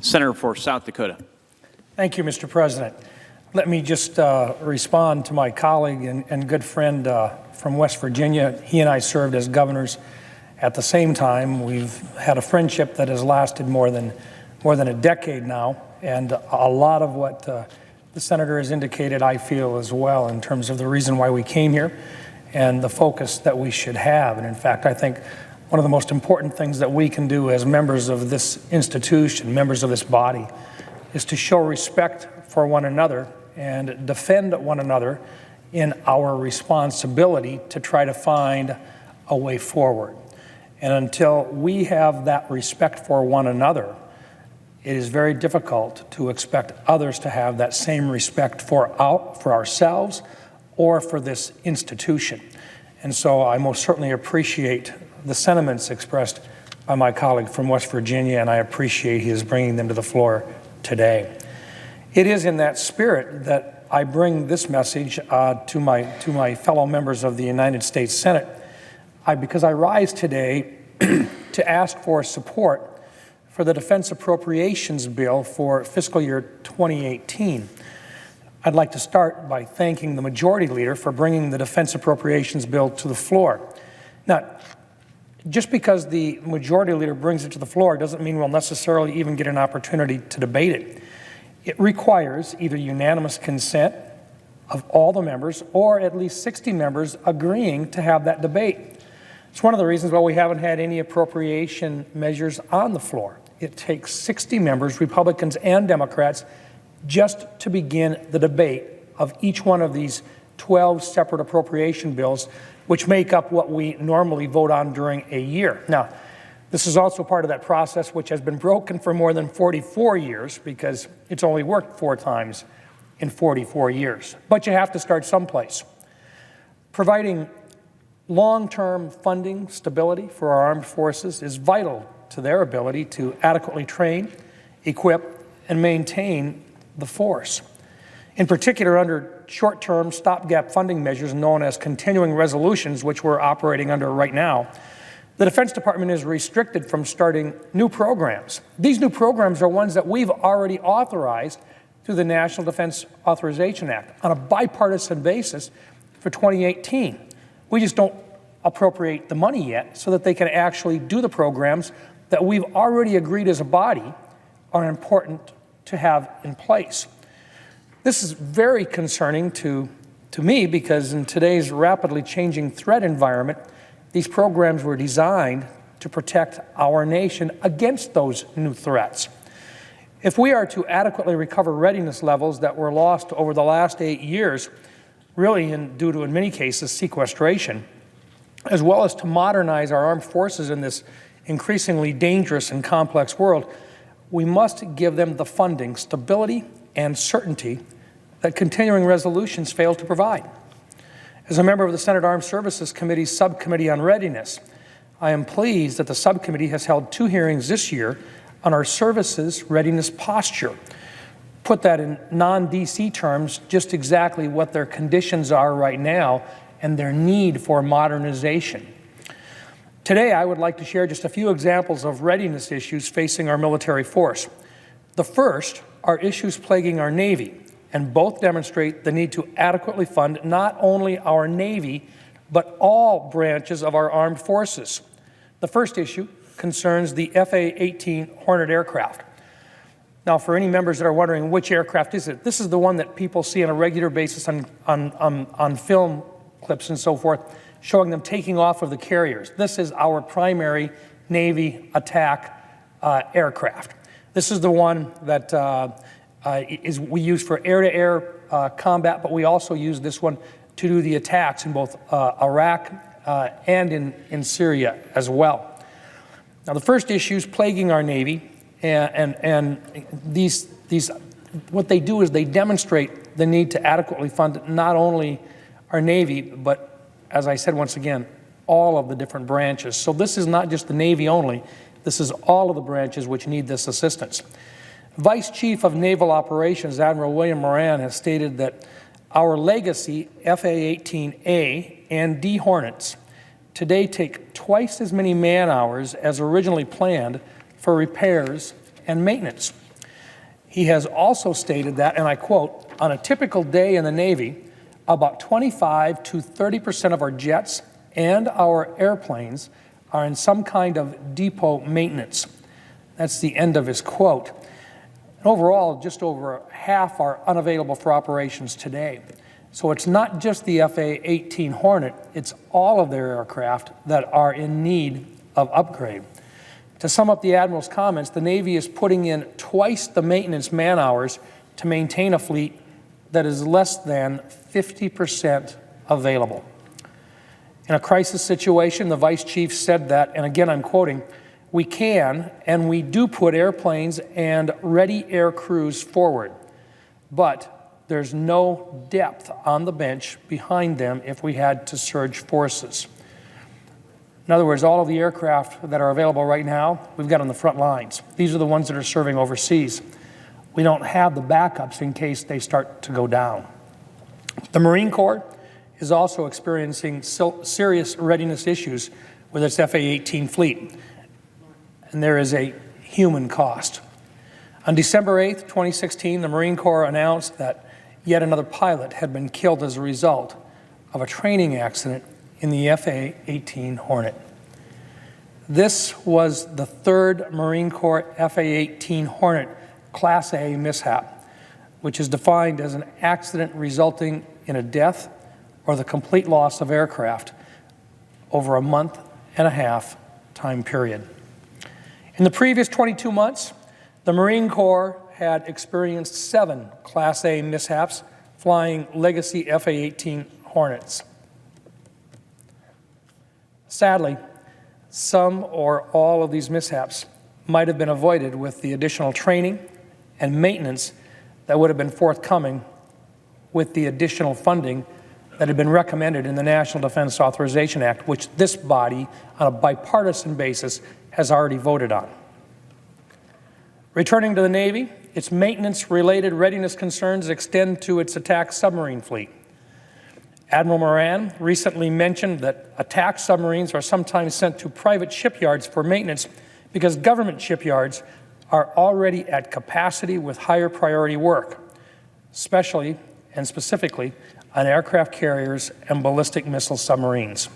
Senator for South Dakota. Thank you, Mr. President. Let me just respond to my colleague and good friend from West Virginia. He and I served as governors at the same time. We've had a friendship that has lasted more than a decade now, and a lot of what the senator has indicated I feel as well in terms of the reason why we came here and the focus that we should have. And in fact, I think one of the most important things that we can do as members of this institution, members of this body, is to show respect for one another and defend one another in our responsibility to try to find a way forward. And until we have that respect for one another, it is very difficult to expect others to have that same respect for ourselves or for this institution. And so I most certainly appreciate the sentiments expressed by my colleague from West Virginia, and I appreciate his bringing them to the floor today. It is in that spirit that I bring this message to my fellow members of the United States Senate, because I rise today to ask for support for the Defense Appropriations Bill for fiscal year 2018. I'd like to start by thanking the Majority Leader for bringing the Defense Appropriations Bill to the floor. Now, just because the Majority Leader brings it to the floor doesn't mean we'll necessarily even get an opportunity to debate it. It requires either unanimous consent of all the members or at least 60 members agreeing to have that debate. It's one of the reasons why we haven't had any appropriation measures on the floor. It takes 60 members, Republicans and Democrats, just to begin the debate of each one of these 12 separate appropriation bills, which make up what we normally vote on during a year. Now, this is also part of that process which has been broken for more than 44 years because it's only worked 4 times in 44 years. But you have to start someplace. Providing long-term funding stability for our armed forces is vital to their ability to adequately train, equip, and maintain the force. In particular, under short-term stopgap funding measures known as continuing resolutions, which we're operating under right now, the Defense Department is restricted from starting new programs. These new programs are ones that we've already authorized through the National Defense Authorization Act on a bipartisan basis for 2018. We just don't appropriate the money yet so that they can actually do the programs that we've already agreed as a body are important to have in place. This is very concerning to me because in today's rapidly changing threat environment, these programs were designed to protect our nation against those new threats. If we are to adequately recover readiness levels that were lost over the last 8 years, really due to, in many cases, sequestration, as well as to modernize our armed forces in this increasingly dangerous and complex world, we must give them the funding, stability, and certainty that continuing resolutions fail to provide. As a member of the Senate Armed Services Committee's Subcommittee on Readiness, I am pleased that the subcommittee has held 2 hearings this year on our services readiness posture. Put that in non-DC terms, just exactly what their conditions are right now and their need for modernization. Today, I would like to share just a few examples of readiness issues facing our military force. The first are issues plaguing our Navy, and both demonstrate the need to adequately fund not only our Navy, but all branches of our armed forces. The first issue concerns the F/A-18 Hornet aircraft. Now, for any members that are wondering which aircraft is it, this is the one that people see on a regular basis on film clips and so forth, showing them taking off of the carriers. This is our primary Navy attack aircraft. This is the one that we use for air-to-air combat, but we also use this one to do the attacks in both Iraq and in Syria as well. Now, the first issues plaguing our Navy, and these what they do is they demonstrate the need to adequately fund not only our Navy, but as I said once again, all of the different branches. So this is not just the Navy only, this is all of the branches which need this assistance. Vice Chief of Naval Operations, Admiral William Moran, has stated that our legacy F/A-18A and D Hornets today take twice as many man-hours as originally planned for repairs and maintenance. He has also stated that, and I quote, "On a typical day in the Navy, about 25 to 30% of our jets and our airplanes are in some kind of depot maintenance." That's the end of his quote. And overall, just over half are unavailable for operations today. So it's not just the FA-18 Hornet, it's all of their aircraft that are in need of upgrade. To sum up the Admiral's comments, the Navy is putting in twice the maintenance man-hours to maintain a fleet that is less than 50% available. In a crisis situation, the Vice Chief said that, and again I'm quoting, "We can and we do put airplanes and ready air crews forward, but there's no depth on the bench behind them if we had to surge forces." In other words, all of the aircraft that are available right now, we've got on the front lines. These are the ones that are serving overseas. We don't have the backups in case they start to go down. The Marine Corps is also experiencing serious readiness issues with its FA-18 fleet, and there is a human cost. On December 8th, 2016, the Marine Corps announced that yet another pilot had been killed as a result of a training accident in the FA-18 Hornet. This was the third Marine Corps FA-18 Hornet Class A mishap, which is defined as an accident resulting in a death or the complete loss of aircraft over a month-and-a-half time period. In the previous 22 months, the Marine Corps had experienced 7 Class A mishaps flying legacy FA-18 Hornets. Sadly, some or all of these mishaps might have been avoided with the additional training and maintenance that would have been forthcoming with the additional funding that had been recommended in the National Defense Authorization Act, which this body, on a bipartisan basis, has already voted on. Returning to the Navy, its maintenance-related readiness concerns extend to its attack submarine fleet. Admiral Moran recently mentioned that attack submarines are sometimes sent to private shipyards for maintenance because government shipyards are already at capacity with higher priority work, especially and specifically on aircraft carriers and ballistic missile submarines.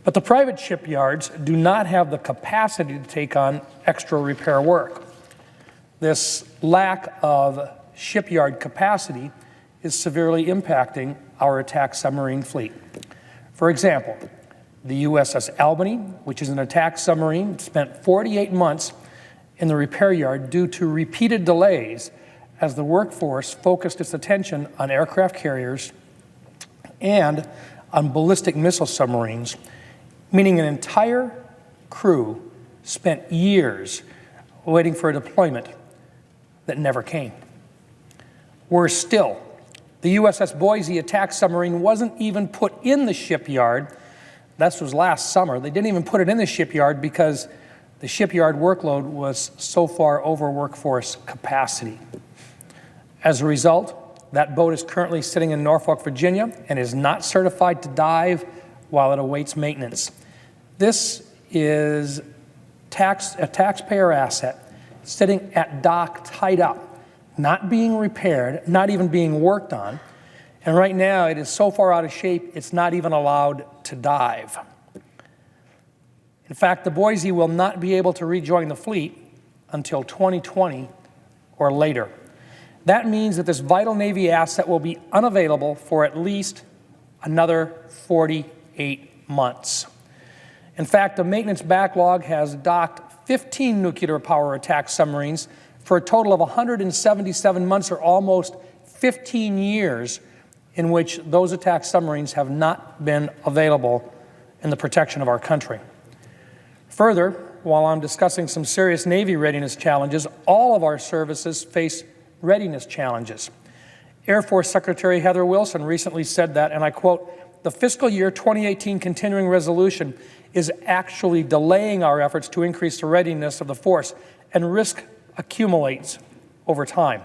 But the private shipyards do not have the capacity to take on extra repair work. This lack of shipyard capacity is severely impacting our attack submarine fleet. For example, the USS Albany, which is an attack submarine, spent 48 months in the repair yard due to repeated delays as the workforce focused its attention on aircraft carriers and on ballistic missile submarines, meaning an entire crew spent years waiting for a deployment that never came. Worse still, the USS Boise attack submarine wasn't even put in the shipyard. That was last summer. They didn't even put it in the shipyard because the shipyard workload was so far over workforce capacity. As a result, that boat is currently sitting in Norfolk, Virginia, and is not certified to dive while it awaits maintenance. This is a taxpayer asset sitting at dock tied up, not being repaired, not even being worked on, and right now it is so far out of shape it's not even allowed to dive. In fact, the Boise will not be able to rejoin the fleet until 2020 or later. That means that this vital Navy asset will be unavailable for at least another 48 months. In fact, the maintenance backlog has docked 15 nuclear power attack submarines for a total of 177 months, or almost 15 years, in which those attack submarines have not been available in the protection of our country. Further, while I'm discussing some serious Navy readiness challenges, all of our services face readiness challenges. Air Force Secretary Heather Wilson recently said that, and I quote, "The fiscal year 2018 continuing resolution is actually delaying our efforts to increase the readiness of the force, and risk accumulates over time.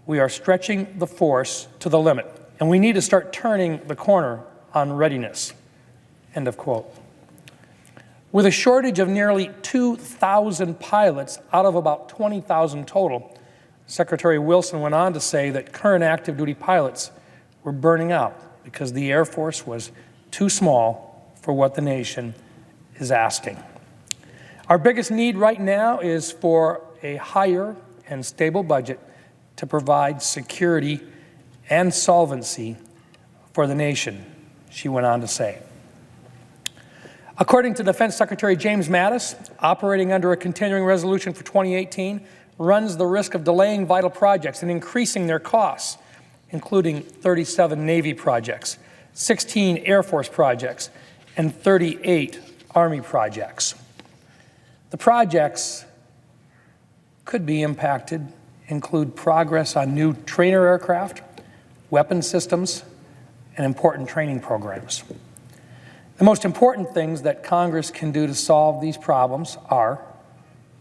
We are stretching the force to the limit, and we need to start turning the corner on readiness." End of quote. With a shortage of nearly 2,000 pilots out of about 20,000 total, Secretary Wilson went on to say that current active duty pilots were burning out because the Air Force was too small for what the nation is asking. Our biggest need right now is for a higher and stable budget to provide security and solvency for the nation, she went on to say. According to Defense Secretary James Mattis, operating under a continuing resolution for 2018 runs the risk of delaying vital projects and increasing their costs, including 37 Navy projects, 16 Air Force projects, and 38 Army projects. The projects could be impacted include progress on new trainer aircraft, weapon systems, and important training programs. The most important things that Congress can do to solve these problems are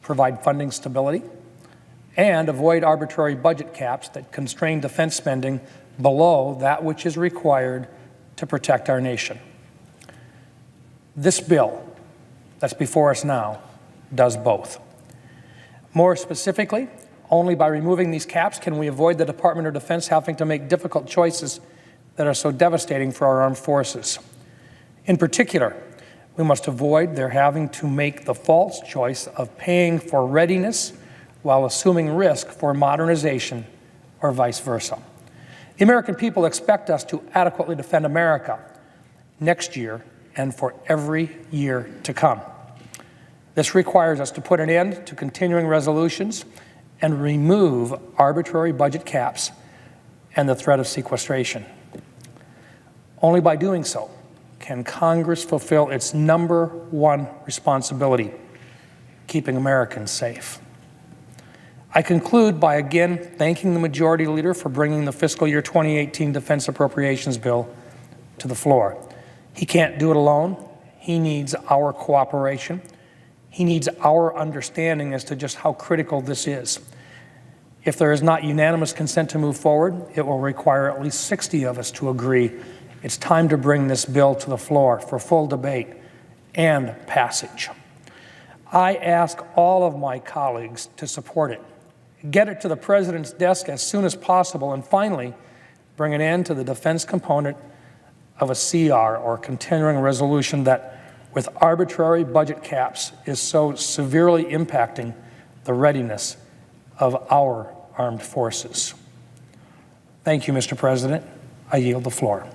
provide funding stability and avoid arbitrary budget caps that constrain defense spending below that which is required to protect our nation. This bill that's before us now does both. More specifically, only by removing these caps can we avoid the Department of Defense having to make difficult choices that are so devastating for our armed forces. In particular, we must avoid their having to make the false choice of paying for readiness while assuming risk for modernization or vice versa. The American people expect us to adequately defend America next year and for every year to come. This requires us to put an end to continuing resolutions and remove arbitrary budget caps and the threat of sequestration. Only by doing so can Congress fulfill its #1 responsibility, keeping Americans safe. I conclude by again thanking the Majority Leader for bringing the fiscal year 2018 Defense Appropriations Bill to the floor. He can't do it alone. He needs our cooperation. He needs our understanding as to just how critical this is. If there is not unanimous consent to move forward, it will require at least 60 of us to agree it's time to bring this bill to the floor for full debate and passage. I ask all of my colleagues to support it, get it to the President's desk as soon as possible, and finally, bring an end to the defense component of a CR or continuing resolution that, with arbitrary budget caps, is so severely impacting the readiness of our armed forces. Thank you, Mr. President. I yield the floor.